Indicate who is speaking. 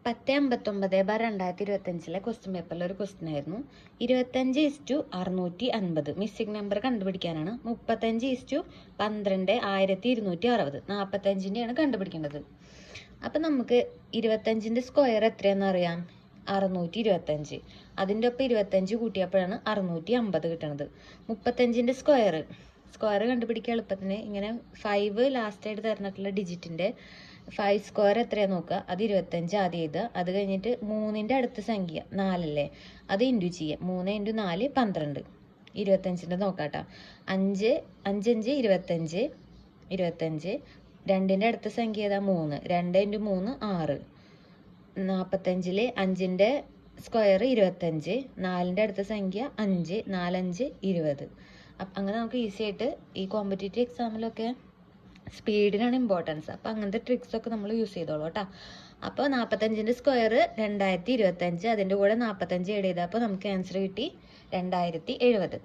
Speaker 1: 1059/2025 question പേപ്പറിൽ ഒരു question ആയിരുന്നു. 25:650 മിസ്സിംഗ് നമ്പർ കണ്ടുപിടിക്കാനാണ്. 35:12,1260 45-ൻ്റെയാണ് കണ്ടുപിടിക്കേണ്ടത്. അപ്പം നമുക്ക് 25-ൻ്റെ സ്ക്വയർ എത്രയാണെന്ന് അറിയാം, 625. അതിൻ്റെ ഒപ്പം 25 കൂട്ടിയപ്പോഴാണ് 650 കിട്ടണത്. 35-ൻ്റെ സ്ക്വയർ കണ്ടുപിടിക്കാൻ എളുപ്പത്തിന് ഇങ്ങനെ 5 ലാസ്റ്റായിട്ട് തരുന്നിട്ടുള്ള ഡിജിറ്റിൻ്റെ 5 സ്ക്വയർ എത്രയാണെന്ന് നോക്കുക. അത് 25 ആദ്യം എഴുതുക. അത് കഴിഞ്ഞിട്ട് 3-ൻ്റെ അടുത്ത സംഖ്യ 4 അല്ലേ, അത് ഇൻറ്റു ചെയ്യുക. 3 × 4 12. 25-ൻ്റെ നോക്കാട്ടോ. 5 5 25 25. 2-ൻ്റെ അടുത്ത സംഖ്യ ഏതാ, 3. 2 × 3 6. 45-ൽ 5-ൻ്റെ സ്ക്വയർ 25. 4-ൻ്റെ അടുത്ത സംഖ്യ 5. 4 5 20. അപ്പം അങ്ങനെ നമുക്ക് ഈസി ആയിട്ട് ഈ കോമ്പറ്റേറ്റീവ് എക്സാമിലൊക്കെ സ്പീഡിനാണ് ഇമ്പോർട്ടൻസ്. അപ്പം അങ്ങനത്തെ ട്രിക്സൊക്കെ നമ്മൾ യൂസ് ചെയ്തോളൂ കേട്ടോ. അപ്പോൾ 45-ൻ്റെ സ്ക്വയർ 2025, അതിൻ്റെ കൂടെ 45 ആഡ് ചെയ്തപ്പോൾ നമുക്ക് ആൻസർ കിട്ടി 2070.